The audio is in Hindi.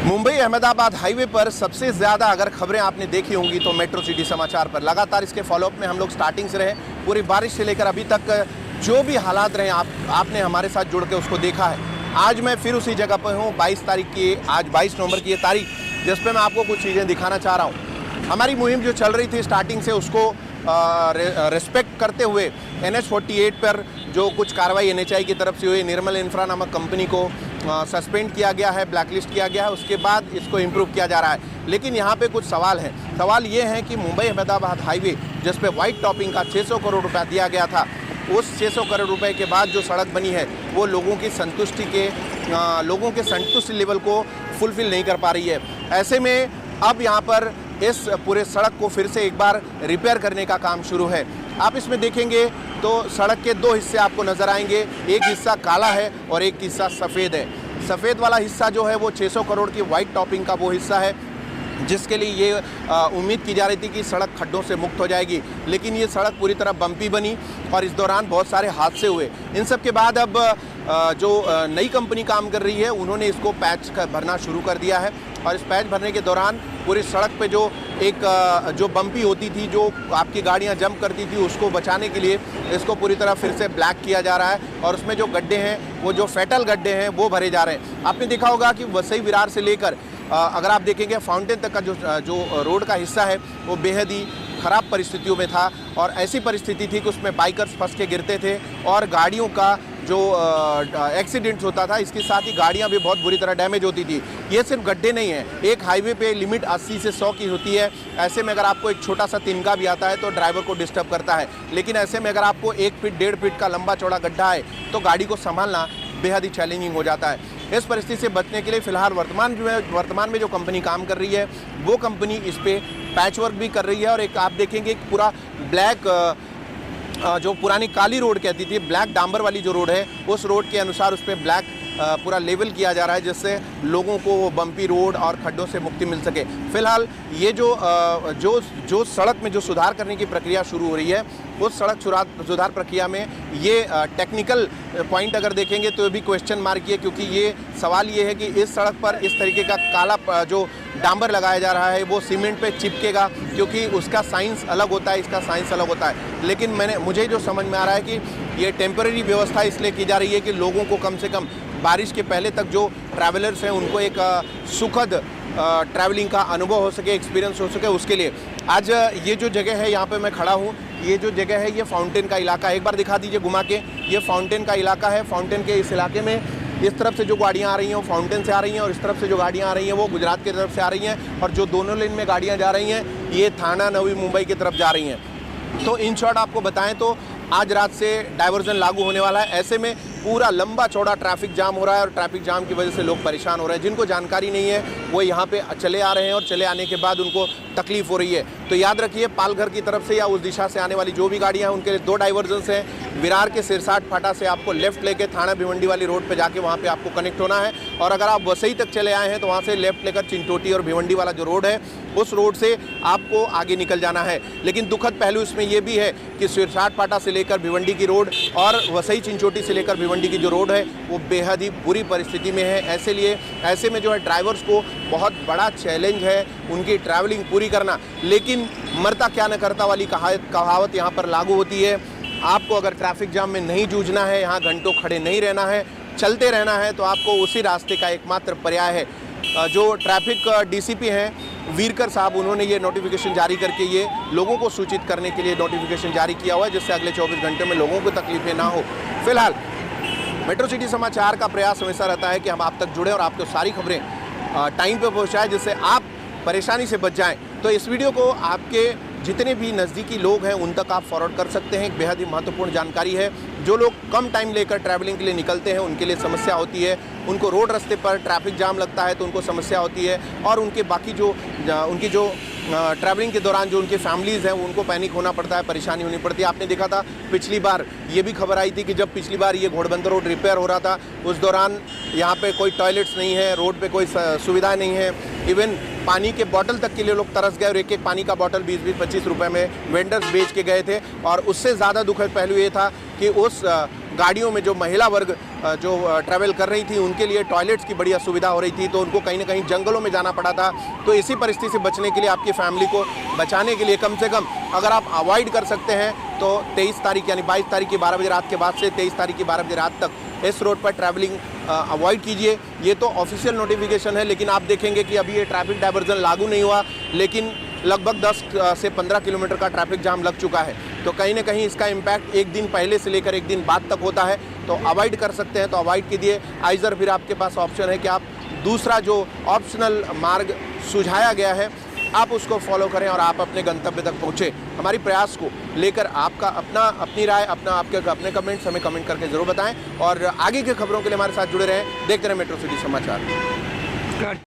मुंबई अहमदाबाद हाईवे पर सबसे ज़्यादा अगर खबरें आपने देखी होंगी तो मेट्रो सिटी समाचार पर लगातार इसके फॉलोअप में हम लोग स्टार्टिंग से रहे। पूरी बारिश से लेकर अभी तक जो भी हालात रहे आपने हमारे साथ जुड़ के उसको देखा है। आज मैं फिर उसी जगह पर हूँ। 22 तारीख की, आज 22 नवंबर की ये तारीख जिस पर मैं आपको कुछ चीज़ें दिखाना चाह रहा हूँ। हमारी मुहिम जो चल रही थी स्टार्टिंग से उसको रिस्पेक्ट करते हुए NH-48 पर जो कुछ कार्रवाई NHAI की तरफ से हुई, निर्मल इंफ्रा नामक कंपनी को सस्पेंड किया गया है, ब्लैकलिस्ट किया गया है, उसके बाद इसको इम्प्रूव किया जा रहा है। लेकिन यहाँ पे कुछ सवाल हैं। सवाल ये है कि मुंबई अहमदाबाद हाईवे जिस पे वाइट टॉपिंग का 600 करोड़ रुपया दिया गया था, उस 600 करोड़ रुपए के बाद जो सड़क बनी है वो लोगों की संतुष्टि लेवल को फुलफिल नहीं कर पा रही है। ऐसे में अब यहाँ पर इस पूरे सड़क को फिर से एक बार रिपेयर करने का काम शुरू है। आप इसमें देखेंगे तो सड़क के दो हिस्से आपको नज़र आएंगे। एक हिस्सा काला है और एक हिस्सा सफ़ेद है। सफ़ेद वाला हिस्सा जो है वो 600 करोड़ की वाइट टॉपिंग का वो हिस्सा है जिसके लिए ये उम्मीद की जा रही थी कि सड़क खड्डों से मुक्त हो जाएगी। लेकिन ये सड़क पूरी तरह बम्पी बनी और इस दौरान बहुत सारे हादसे हुए। इन सब के बाद अब जो नई कंपनी काम कर रही है उन्होंने इसको पैच भरना शुरू कर दिया है और इस पैच भरने के दौरान पूरी सड़क पे जो बम्पी होती थी, जो आपकी गाड़ियां जंप करती थी, उसको बचाने के लिए इसको पूरी तरह फिर से ब्लैक किया जा रहा है और उसमें जो गड्ढे हैं वो जो फैटल गड्ढे हैं वो भरे जा रहे हैं। आपने देखा होगा कि वसई विरार से लेकर अगर आप देखेंगे फाउंटेन तक का जो रोड का हिस्सा है वो बेहद ही ख़राब परिस्थितियों में था और ऐसी परिस्थिति थी कि उसमें बाइकर्स फंस के गिरते थे और गाड़ियों का जो एक्सीडेंट्स होता था, इसके साथ ही गाड़ियां भी बहुत बुरी तरह डैमेज होती थी। ये सिर्फ गड्ढे नहीं है, एक हाईवे पे लिमिट 80 से 100 की होती है। ऐसे में अगर आपको एक छोटा सा तिनका भी आता है तो ड्राइवर को डिस्टर्ब करता है। लेकिन ऐसे में अगर आपको 1 फीट 1.5 फीट का लंबा चौड़ा गड्ढा है तो गाड़ी को संभालना बेहद ही चैलेंजिंग हो जाता है। इस परिस्थिति से बचने के लिए फ़िलहाल वर्तमान में जो कंपनी काम कर रही है वो कंपनी इस पर पैच वर्क भी कर रही है और एक आप देखेंगे एक पूरा ब्लैक जो पुरानी काली रोड कहती थी, ब्लैक डांबर वाली जो रोड है, उस रोड के अनुसार उस पर ब्लैक पूरा लेवल किया जा रहा है जिससे लोगों को वो बम्पी रोड और खड्डों से मुक्ति मिल सके। फिलहाल ये जो सड़क में जो सुधार करने की प्रक्रिया शुरू हो रही है उस सड़क सुधार प्रक्रिया में ये टेक्निकल पॉइंट अगर देखेंगे तो भी क्वेश्चन मार्क है, क्योंकि ये सवाल ये है कि इस सड़क पर इस तरीके का काला जो डांबर लगाया जा रहा है वो सीमेंट पे चिपकेगा, क्योंकि उसका साइंस अलग होता है, इसका साइंस अलग होता है। लेकिन मुझे जो समझ में आ रहा है कि ये टेम्परेरी व्यवस्था इसलिए की जा रही है कि लोगों को कम से कम बारिश के पहले तक जो ट्रैवलर्स हैं उनको एक सुखद ट्रैवलिंग का अनुभव हो सके, एक्सपीरियंस हो सके, उसके लिए आज ये जो जगह है यहाँ पे मैं खड़ा हूँ, ये जो जगह है ये फाउंटेन का इलाका है। एक बार दिखा दीजिए घुमा के। ये फाउंटेन का इलाका है। फाउंटेन के इस इलाके में इस तरफ से जो गाड़ियाँ आ रही हैं वो फाउंटेन से आ रही हैं और इस तरफ से जो गाड़ियाँ आ रही हैं वो गुजरात की तरफ से आ रही हैं और जो दोनों लेन में गाड़ियाँ जा रही हैं ये थाना नवी मुंबई की तरफ जा रही हैं। तो इन शॉर्ट आपको बताएं तो आज रात से डाइवर्जन लागू होने वाला है। ऐसे में पूरा लंबा चौड़ा ट्रैफिक जाम हो रहा है और ट्रैफिक जाम की वजह से लोग परेशान हो रहे हैं। जिनको जानकारी नहीं है वो यहाँ पे चले आ रहे हैं और चले आने के बाद उनको तकलीफ हो रही है। तो याद रखिए, पालघर की तरफ से या उस दिशा से आने वाली जो भी गाड़ियाँ हैं उनके लिए 2 डाइवर्जन्स हैं। विरार के सिरसाट फाटा से आपको लेफ्ट लेके थाना भिवंडी वाली रोड पे जाके वहाँ पे आपको कनेक्ट होना है और अगर आप वसई तक चले आए हैं तो वहाँ से लेफ्ट लेकर चिंटोटी और भिवंडी वाला जो रोड है उस रोड से आपको आगे निकल जाना है। लेकिन दुखद पहलू इसमें यह भी है कि सिरसाट फाटा से लेकर भिवंडी की रोड और वसई चिंचोटी से लेकर भिवंडी की जो रोड है वो बेहद ही बुरी परिस्थिति में है। ऐसे में जो है ड्राइवर्स को बहुत बड़ा चैलेंज है उनकी ट्रैवलिंग पूरी करना। लेकिन मरता क्या न करता वाली कहावत यहाँ पर लागू होती है। आपको अगर ट्रैफिक जाम में नहीं जूझना है, यहाँ घंटों खड़े नहीं रहना है, चलते रहना है, तो आपको उसी रास्ते का एकमात्र पर्याय है। जो ट्रैफिक DCP हैं वीरकर साहब, उन्होंने ये नोटिफिकेशन जारी करके ये लोगों को सूचित करने के लिए नोटिफिकेशन जारी किया हुआ है जिससे अगले 24 घंटे में लोगों को तकलीफें ना हो। फिलहाल मेट्रो सिटी समाचार का प्रयास हमेशा रहता है कि हम आप तक जुड़ें और आपको सारी खबरें टाइम पे पहुंचाएं जिससे आप परेशानी से बच जाएं। तो इस वीडियो को आपके जितने भी नज़दीकी लोग हैं उन तक आप फॉरवर्ड कर सकते हैं। एक बेहद ही महत्वपूर्ण जानकारी है। जो लोग कम टाइम लेकर ट्रैवलिंग के लिए निकलते हैं उनके लिए समस्या होती है, उनको रोड रास्ते पर ट्रैफिक जाम लगता है तो उनको समस्या होती है और उनके बाकी उनकी जो ट्रैवलिंग के दौरान जो उनकी फैमिलीज़ हैं उनको पैनिक होना पड़ता है, परेशानी होनी पड़ती है। आपने देखा था पिछली बार ये भी खबर आई थी कि जब पिछली बार ये घोड़बंदर रोड रिपेयर हो रहा था उस दौरान यहाँ पे कोई टॉयलेट्स नहीं है, रोड पे कोई सुविधा नहीं है, इवन पानी के बोतल तक के लिए लोग तरस गए और एक एक पानी का बोतल 20-25 रुपए में वेंडर्स बेच के गए थे। और उससे ज़्यादा दुखद पहलू ये था कि उस गाड़ियों में जो महिला वर्ग जो ट्रैवल कर रही थी उनके लिए टॉयलेट्स की बड़ी असुविधा हो रही थी, तो उनको कहीं ना कहीं जंगलों में जाना पड़ा था। तो इसी परिस्थिति से बचने के लिए, आपकी फैमिली को बचाने के लिए कम से कम अगर आप अवॉइड कर सकते हैं तो 23 तारीख यानी 22 तारीख की 12 बजे रात के बाद से 23 तारीख की 12 बजे रात तक इस रोड पर ट्रैवलिंग अवॉइड कीजिए। ये तो ऑफिशियल नोटिफिकेशन है, लेकिन आप देखेंगे कि अभी ये ट्रैफिक डाइवर्जन लागू नहीं हुआ, लेकिन लगभग 10 से 15 किलोमीटर का ट्रैफिक जाम लग चुका है। तो कहीं ना कहीं इसका इम्पैक्ट एक दिन पहले से लेकर एक दिन बाद तक होता है। तो अवॉइड कर सकते हैं तो अवॉइड कीजिए। आइज़र फिर आपके पास ऑप्शन है कि आप दूसरा जो ऑप्शनल मार्ग सुझाया गया है आप उसको फॉलो करें और आप अपने गंतव्य तक पहुँचे। हमारी प्रयास को लेकर आपका अपनी राय, अपने कमेंट्स हमें कमेंट करके ज़रूर बताएं और आगे की खबरों के लिए हमारे साथ जुड़े रहें। देखते रहें मेट्रो सिटी समाचार।